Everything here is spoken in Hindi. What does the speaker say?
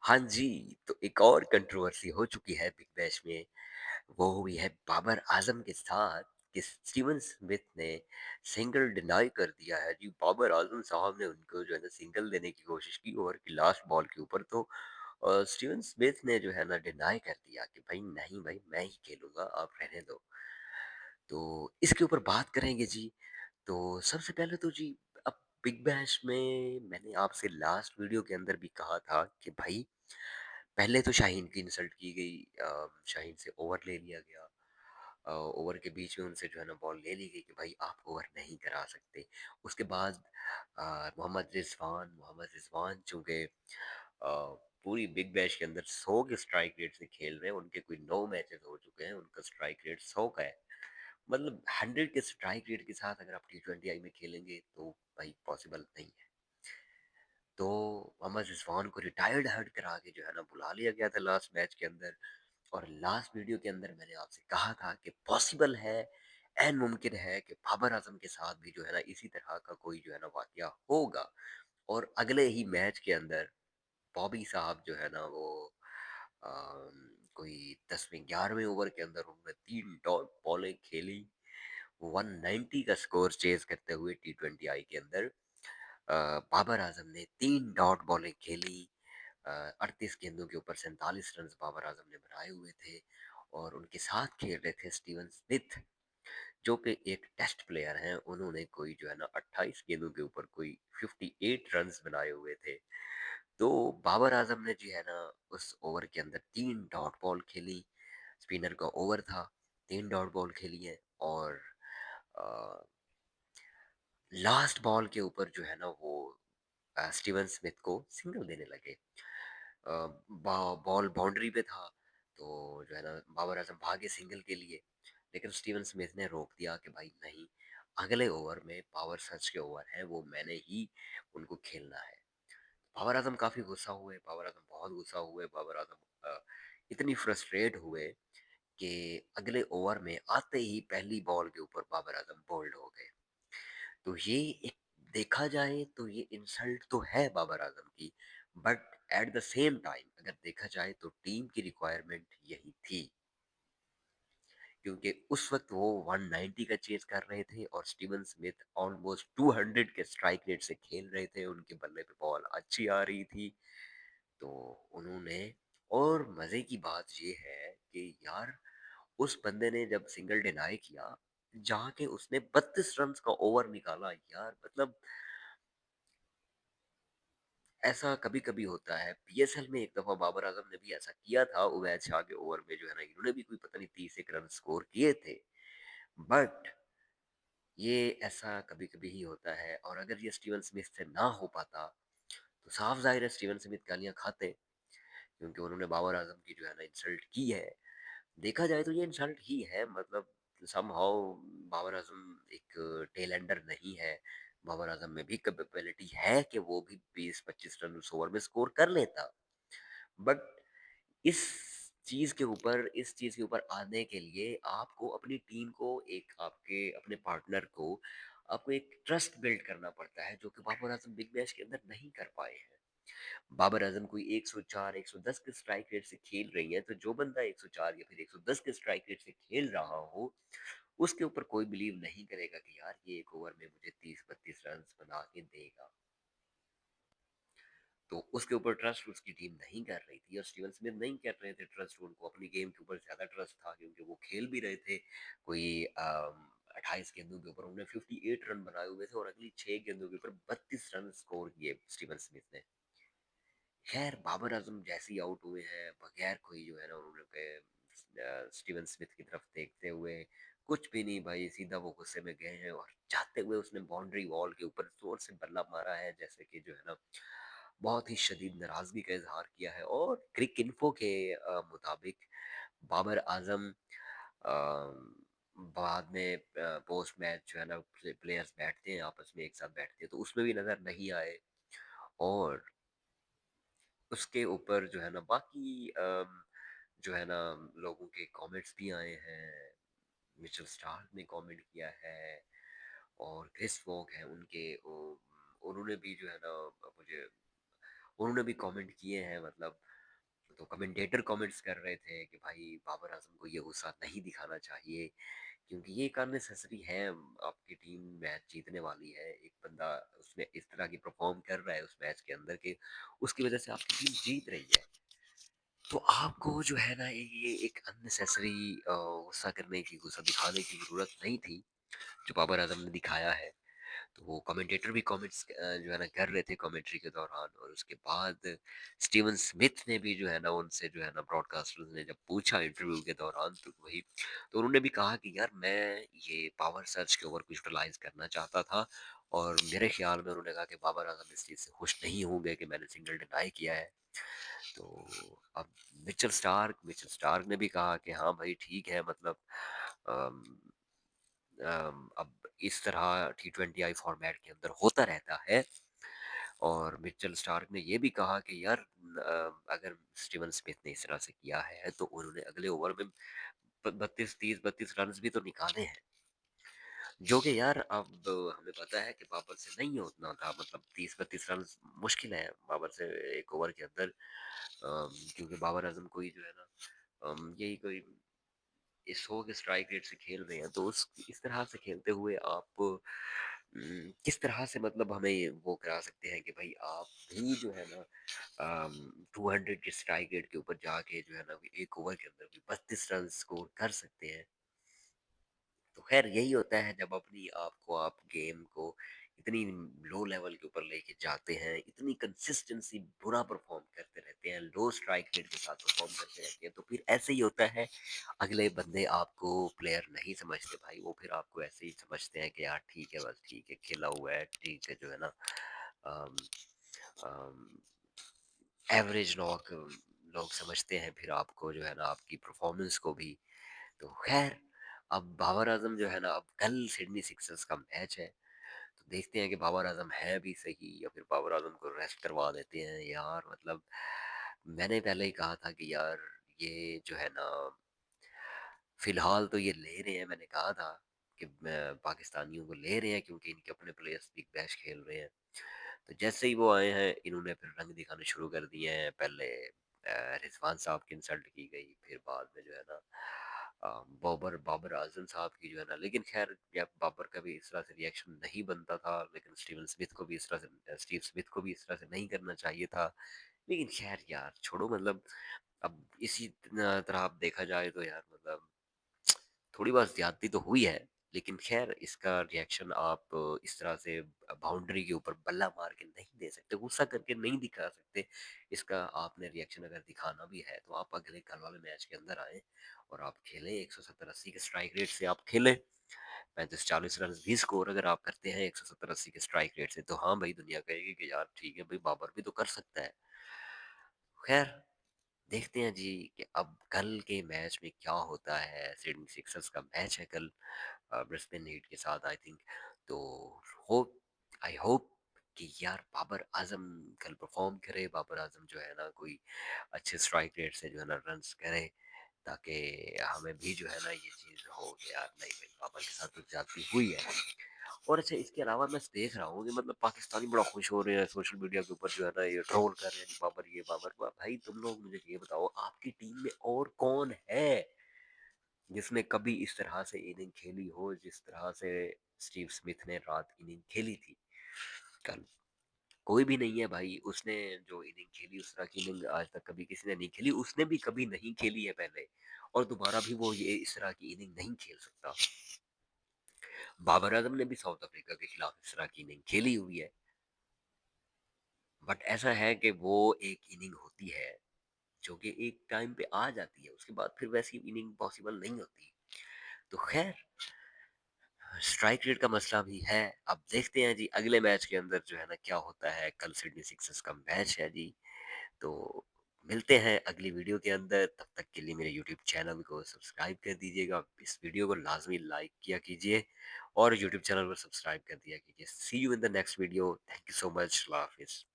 हाँ जी, तो एक और कंट्रोवर्सी हो चुकी है बिग बैश में, वो हुई है बाबर आज़म के साथ कि स्टीवन स्मिथ ने सिंगल डिनाई कर दिया है जी। बाबर आज़म साहब ने उनको जो है ना सिंगल देने की कोशिश की ओवर की लास्ट बॉल के ऊपर, तो स्टीवन स्मिथ ने जो है ना डिनाई कर दिया कि भाई नहीं भाई मैं ही खेलूँगा, आप रहने दो। तो इसके ऊपर बात करेंगे जी। तो सबसे पहले तो जी, अब बिग बैश में मैंने आपसे लास्ट वीडियो के अंदर भी कहा था कि भाई पहले तो शाहीन की इंसल्ट की गई, शाहीन से ओवर ले लिया गया। ओवर के बीच में उनसे जो है ना बॉल ले ली गई कि भाई आप ओवर नहीं करा सकते। उसके बाद मोहम्मद रिजवान चूंकि पूरी बिग बैश के अंदर 100 के स्ट्राइक रेट से खेल रहे हैं, उनके कोई 9 मैचेस हो चुके हैं, उनका स्ट्राइक रेट 100 का है। मतलब 100 के स्ट्राइक रेट के साथ अगर आप T20 में खेलेंगे तो भाई पॉसिबल नहीं है। तो मोहम्मद रिजवान को रिटायर्ड हर्ट करा के जो है ना बुला लिया गया था लास्ट मैच के अंदर। और लास्ट वीडियो के अंदर मैंने आपसे कहा था कि पॉसिबल है, एन मुमकिन है कि बाबर आजम के साथ भी जो है ना इसी तरह का कोई जो है ना वाकया होगा। और अगले ही मैच के अंदर बॉबी साहब जो है ना वो कोई 10वें 11वें ओवर के अंदर उन्होंने 3 डॉट बॉलें खेली, 190 का स्कोर चेज करते हुए T20 के अंदर। बाबर आजम ने 3 डॉट बॉलें खेली, 38 गेंदों के ऊपर 47 रन बाबर आजम ने बनाए हुए थे। और उनके साथ खेल रहे थे स्टीवन स्मिथ, जो कि एक टेस्ट प्लेयर हैं। उन्होंने कोई जो है ना 28 गेंदों के ऊपर कोई 58 रन्स बनाए हुए थे। तो बाबर आजम ने जी है ना उस ओवर के अंदर 3 डॉट बॉल खेली। स्पिनर का ओवर था, 3 डॉट बॉल खेली है। और लास्ट बॉल के ऊपर जो है ना वो स्टीवन स्मिथ को सिंगल देने लगे। बॉल बाउंड्री पे था, तो जो है ना बाबर आजम भागे सिंगल के लिए, लेकिन स्टीवन स्मिथ ने रोक दिया कि भाई नहीं, अगले ओवर में पावर सर्च के ओवर है, वो मैंने ही उनको खेलना है। बाबर आजम काफ़ी गुस्सा हुए, बाबर आजम बहुत गुस्सा हुए, बाबर आजम इतनी फ्रस्ट्रेट हुए कि अगले ओवर में आते ही पहली बॉल के ऊपर बाबर आजम बोल्ड हो गए। तो ये एक, देखा जाए तो ये इंसल्ट तो है बाबर आजम की, but at the same time अगर देखा जाए तो टीम की रिक्वायरमेंट यही थी, क्योंकि उस वक्त वो 190 का चेज कर रहे थे और स्टीवन स्मिथ ऑलमोस्ट 200 के स्ट्राइक रेट से खेल रहे थे, उनके बल्ले पे बॉल अच्छी आ रही थी। तो उन्होंने, और मजे की बात ये है कि यार उस बंदे ने जब सिंगल डिनाई किया, जाके उसने 32 रन का ओवर निकाला यार। मतलब ऐसा कभी कभी होता है। पीएसएल में एक दफा बाबर आजम ने भी ऐसा किया था, उवैद शाह के ओवर में जो है ना इन्होंने भी कोई पता नहीं 30 1 रन स्कोर किए थे। बट ये ऐसा कभी कभी ही होता है, और अगर ये स्टीवन स्मिथ से ना हो पाता तो साफ जाहिर है स्टीवन स्मिथ गालियां खाते, क्योंकि उन्होंने बाबर आजम की जो है ना इंसल्ट की है। देखा जाए तो ये इंसल्ट ही है। मतलब समहाउ बाबर आजम एक टेल एंडर नहीं है। बाबर आजम में भी कैपेबिलिटी है कि वो भी 20 25 रन उस ओवर में स्कोर कर लेता। बट इस इस चीज के ऊपर आने के लिए आपको अपनी टीम को, एक आपके अपने पार्टनर को, आपको एक ट्रस्ट बिल्ड करना पड़ता है, जो कि बाबर आजम बिग बैश के अंदर नहीं कर पाए हैं। बाबर आजम कोई 104 110 के स्ट्राइक रेट से खेल रही है, तो जो बंदा 104 या फिर 110 के स्ट्राइक रेट से खेल रहा हो, उसके ऊपर कोई बिलीव नहीं करेगा कि यार ये एक ओवर में मुझे 30 32 रन बना के देगा। तो उसके ऊपर ट्रस्ट उसकी टीम नहीं कर रही थी, और स्टीवन स्मिथ नहीं कर रहे थे ट्रस्ट। उनको अपनी गेम के ऊपर ज्यादा ट्रस्ट था, क्योंकि वो खेल भी रहे थे। कोई 28 गेंदों के ऊपर उन्होंने 58 रन बनाए हुए थे, और अगली 6 गेंदों के ऊपर 32 रन स्कोर किए स्टीवन स्मिथ ने। खैर बाबर आजम जैसे ही आउट हुए हैं, बगैर कोई जो है ना उन्होंने स्टीवन स्मिथ की तरफ देखते हुए, कुछ भी नहीं भाई, सीधा वो गुस्से में गए हैं, और जाते हुए उसने बाउंड्री वॉल के ऊपर जोर से बल्ला मारा है, जैसे कि जो है ना बहुत ही शदीद नाराजगी का इजहार किया है। और क्रिक इन्फो के मुताबिक बाबर आजम बाद में पोस्ट मैच जो है ना प्लेयर्स बैठते हैं आपस में, एक साथ बैठते हैं, तो उसमें भी नजर नहीं आए। और उसके ऊपर जो है ना बाकी जो है ना लोगों के कमेंट्स भी आए हैं। मिचेल स्टार्क ने कमेंट किया है, और क्रिस वोक है उनके उन्होंने भी जो है ना मुझे उन्होंने भी कमेंट किए हैं मतलब। तो कमेंटेटर कमेंट्स कर रहे थे कि भाई बाबर आजम को ये गुस्सा नहीं दिखाना चाहिए, क्योंकि ये एक अननेसेसरी है। आपकी टीम मैच जीतने वाली है, एक बंदा उसमें इस तरह की परफॉर्म कर रहा है उस मैच के अंदर के उसकी वजह से आपकी टीम जीत रही है। तो आपको जो है ना ये एक अननेसेसरी गुस्सा करने की, गुस्सा दिखाने की ज़रूरत नहीं थी, जो बाबर आजम ने दिखाया है। तो वो कमेंटेटर भी कमेंट्स जो है ना कर रहे थे कमेंट्री के दौरान, और उसके बाद स्टीवन स्मिथ ने भी जो है ना उनसे जो है ना ब्रॉडकास्टर्स ने जब पूछा इंटरव्यू के दौरान, तो वही तो उन्होंने भी कहा कि यार मैं ये पावर सर्च के ओवर विजुअलाइज करना चाहता था, और मेरे ख्याल में उन्होंने कहा कि बाबर आजम इस चीज़ से खुश नहीं होंगे कि मैंने सिंगल डिनाई किया है। तो अब मिचेल स्टार्क ने भी कहा कि हाँ भाई ठीक है, मतलब अम, अब इस तरह T20I फॉर्मेट के अंदर होता रहता है। और मिचेल स्टार्क ने ये भी कहा कि यार अगर स्टीवन स्मिथ ने इस तरह से किया है तो उन्होंने अगले ओवर में 32 रन भी तो निकाले हैं, जो कि यार अब हमें पता है कि बाबर से नहीं होना था, मतलब 30-32 रन मुश्किल है बाबर से एक ओवर के अंदर। क्योंकि बाबर आजम कोई जो है ना यही कोई इस 100 के स्ट्राइक रेट से खेल रहे हैं, तो उस इस तरह से खेलते हुए आप किस तरह से मतलब हमें वो करा सकते हैं कि भाई आप भी जो है ना 200 के स्ट्राइक रेट के ऊपर जाके जो है ना एक ओवर के अंदर भी 32 रन स्कोर कर सकते हैं। तो खैर यही होता है जब अपनी आपको आप गेम को इतनी लो लेवल के ऊपर लेके जाते हैं, इतनी कंसिस्टेंसी बुरा परफॉर्म करते रहते हैं, लो स्ट्राइक रेट के साथ परफॉर्म करते रहते हैं, तो फिर ऐसे ही होता है। अगले बंदे आपको प्लेयर नहीं समझते भाई, वो फिर आपको ऐसे ही समझते हैं कि यार ठीक है, बस ठीक है, खेला हुआ है, ठीक है, जो है ना एवरेज लोग लोग समझते हैं फिर आपको जो है ना आपकी परफॉर्मेंस को भी। तो खैर अब बाबर आजम जो है ना, अब कल सिडनी सिक्सर्स का मैच है, तो देखते हैं कि बाबर आजम है भी सही या फिर बाबर आजम को रेस्ट करवा देते हैं यार। मतलब मैंने पहले ही कहा था कि यार ये जो है ना फिलहाल तो ये ले रहे हैं, मैंने कहा था कि पाकिस्तानियों को ले रहे हैं क्योंकि इनके अपने प्लेयर्स बिग बैश खेल रहे हैं। तो जैसे ही वो आए हैं इन्होंने फिर रंग दिखाने शुरू कर दिए हैं। पहले रिजवान साहब की इंसल्ट की गई, फिर बाद में जो है ना बाबर बाबर आजम साहब की जो है ना, लेकिन खैर या बाबर का भी इस तरह से रिएक्शन नहीं बनता था, लेकिन स्टीव स्मिथ को भी इस तरह से नहीं करना चाहिए था। लेकिन खैर यार छोड़ो, मतलब अब इसी तरह आप देखा जाए तो यार मतलब थोड़ी बहुत ज्यादती तो हुई है, लेकिन खैर इसका रिएक्शन आप इस तरह से बाउंड्री के ऊपर बल्ला मार के नहीं दे सकते, गुस्सा करके नहीं दिखा सकते। इसका आपने रिएक्शन अगर दिखाना भी है तो आप अगले कल वाले मैच के अंदर आए और आप खेलें 170-80 के स्ट्राइक रेट से, आप खेलें 35-40 रन भी स्कोर अगर आप करते हैं 170-80 के स्ट्राइक रेट से, तो हाँ भाई दुनिया कहेगी कि यार ठीक है भाई बाबर भी तो कर सकता है। खैर देखते हैं जी कि अब कल के मैच में क्या होता है। सिडनी सिक्सर्स का मैच है कल ब्रिस्बेन हीट के साथ आई थिंक। तो होप आई होप कि यार बाबर आजम कल परफॉर्म करे, बाबर आजम जो है ना कोई अच्छे स्ट्राइक रेट से जो है ना रन्स करे, ताकि हमें भी जो है ना ये चीज़ हो कि यार नहीं भाई बाबर के साथ तो ज्यादती हुई है। और अच्छा इसके अलावा मैं देख रहा हूँ कि मतलब पाकिस्तानी बड़ा खुश हो रहे हैं सोशल मीडिया के ऊपर जो है ना, ये ट्रोल कर रहे हैं बाबर ये बाबर भाई तुम लोग मुझे ये बताओ आपकी टीम में और कौन है जिसने कभी इस तरह से इनिंग खेली हो जिस तरह से स्टीव स्मिथ ने रात इनिंग खेली थी कल। कोई भी नहीं है भाई, उसने जो इनिंग खेली उस तरह की इनिंग आज तक कभी किसी ने नहीं खेली, उसने भी कभी नहीं खेली है पहले, और दोबारा भी वो ये इस तरह की इनिंग नहीं खेल सकता। बाबर आजम ने भी साउथ अफ्रीका के खिलाफ इस तरह की इनिंग खेली हुई है, बट ऐसा है कि वो एक इनिंग होती है जो कि एक टाइम पे आ जाती है, उसके बाद फिर वैसी इनिंग पॉसिबल नहीं होती। तो खैर स्ट्राइक रेट का मसला भी है। अब देखते हैं जी अगले मैच के अंदर जो है ना क्या होता है। कल सिडनी सिक्सर्स का मैच है जी। तो मिलते हैं अगली वीडियो के अंदर, तब तक के लिए मेरे यूट्यूब चैनल को सब्सक्राइब कर दीजिएगा, इस वीडियो को लाजमी लाइक किया कीजिए और यूट्यूब चैनल को सब्सक्राइब कर दिया कीजिए। See you in the next video, thank you so much, अल्लाह हाफिज़।